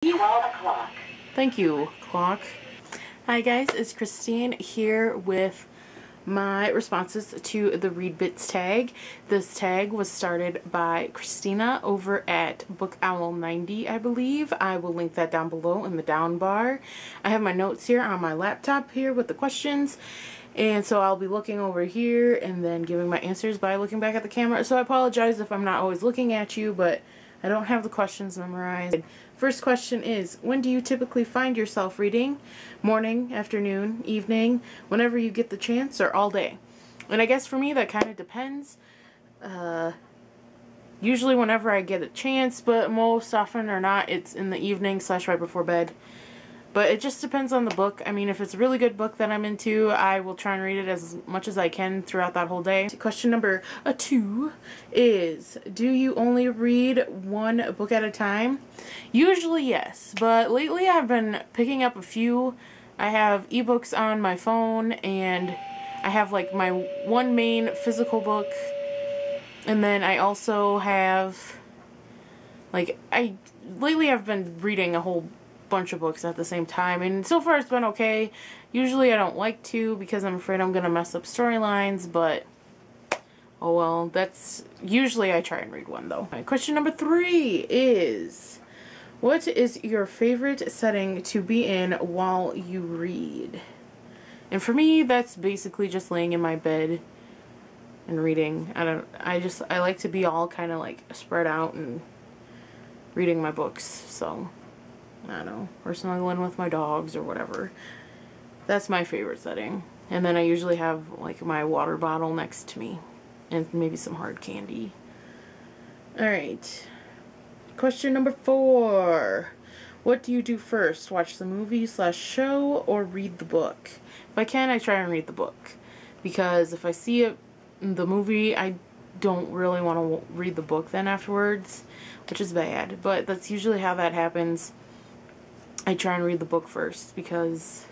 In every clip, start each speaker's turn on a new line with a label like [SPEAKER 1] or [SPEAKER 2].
[SPEAKER 1] 12 o'clock.
[SPEAKER 2] Thank you, clock. Hi guys, it's Christine here with my responses to the Readbits tag. This tag was started by Christina over at Book Owl 90, I believe. I will link that down below in the down bar. I have my notes here on my laptop here with the questions. And so I'll be looking over here and then giving my answers by looking back at the camera. So I apologize if I'm not always looking at you, but I don't have the questions memorized. First question is, when do you typically find yourself reading? Morning, afternoon, evening, whenever you get the chance, or all day? And I guess for me that kind of depends. Usually whenever I get a chance, but most often or not it's in the evening / right before bed. But it just depends on the book. I mean, if it's a really good book that I'm into, I will try and read it as much as I can throughout that whole day. Question number 2 is, do you only read one book at a time? Usually yes, but lately I've been picking up a few. I have ebooks on my phone, and I have like my one main physical book, and then I also have lately I've been reading a whole bunch of books at the same time, and so far it's been okay. Usually I don't like to because I'm afraid I'm gonna mess up storylines, but oh well, that's usually I try and read one though. Right, question number 3 is, what is your favorite setting to be in while you read? And for me, that's basically just laying in my bed and reading. I like to be all kind of like spread out and reading my books, so I don't know, or snuggling with my dogs or whatever. That's my favorite setting. And then I usually have like my water bottle next to me and maybe some hard candy. Alright. Question number 4. What do you do first? Watch the movie / show or read the book? If I can, I try and read the book. Because if I see it in the movie, I don't really want to read the book then afterwards, which is bad. But that's usually how that happens. I try and read the book first because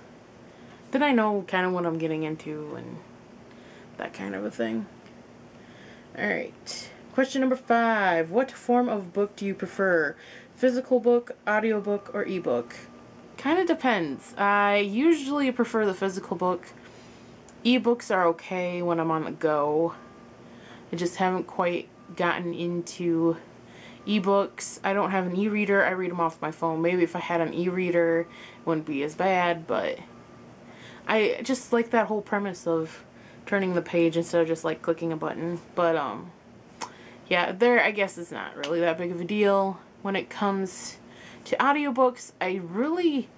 [SPEAKER 2] then I know kind of what I'm getting into and that kind of a thing. Alright. Question number 5. What form of book do you prefer? Physical book, audiobook, or ebook? Kind of depends. I usually prefer the physical book. Ebooks are okay when I'm on the go. I just haven't quite gotten into ebooks. I don't have an e-reader. I read them off my phone. Maybe if I had an e-reader, it wouldn't be as bad, but I just like that whole premise of turning the page instead of just like clicking a button. But yeah, I guess it's not really that big of a deal. When it comes to audiobooks, I really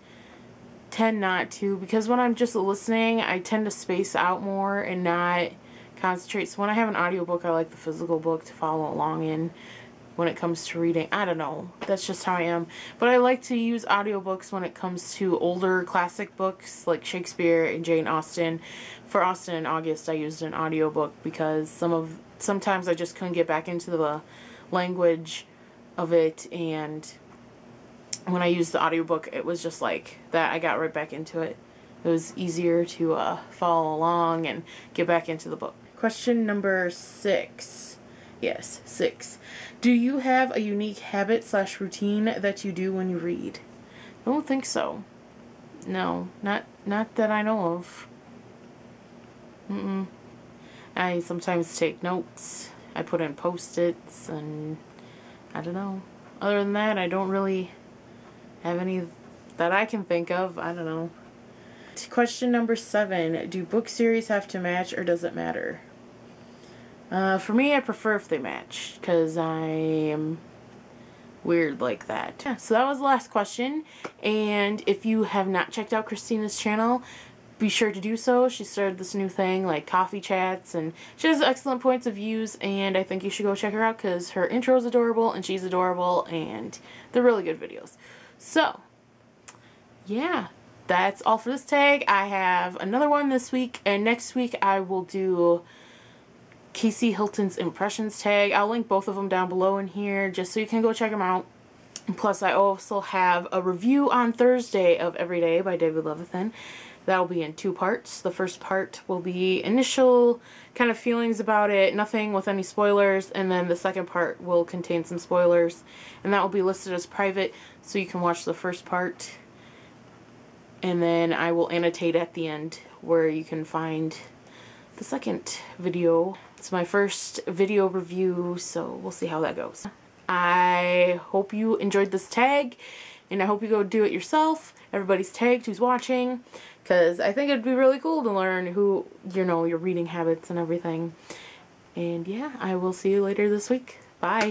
[SPEAKER 2] tend not to, because when I'm just listening, I tend to space out more and not concentrate. So when I have an audiobook, I like the physical book to follow along in. When it comes to reading, I don't know, that's just how I am. But I like to use audiobooks when it comes to older classic books like Shakespeare and Jane Austen. For Austen and August, I used an audiobook because sometimes I just couldn't get back into the language of it, and when I used the audiobook, it was just like that. I got right back into it. It was easier to follow along and get back into the book. Question number 6. Yes, 6. Do you have a unique habit / routine that you do when you read? I don't think so. No, not that I know of. I sometimes take notes. I put in post-its, and I don't know. Other than that, I don't really have any that I can think of. I don't know. Question number 7. Do book series have to match, or does it matter? For me, I prefer if they match, because I am weird like that. Yeah, so that was the last question, and if you have not checked out Christina's channel, be sure to do so. She started this new thing, like coffee chats, and she has excellent points of views, and I think you should go check her out, because her intro is adorable, and she's adorable, and they're really good videos. So, yeah, that's all for this tag. I have another one this week, and next week I will do Casey Hilton's Impressions tag. I'll link both of them down below in here just so you can go check them out. And plus, I also have a review on Thursday of Every Day by David Levithan That'll be in 2 parts. The first part will be initial kind of feelings about it, nothing with any spoilers, and then the second part will contain some spoilers, and that will be listed as private, so you can watch the first part, and then I will annotate at the end where you can find the second video. It's my first video review, so we'll see how that goes. I hope you enjoyed this tag, and I hope you go do it yourself. Everybody's tagged who's watching, because I think it'd be really cool to learn who, you know, your reading habits and everything. And yeah, I will see you later this week. Bye.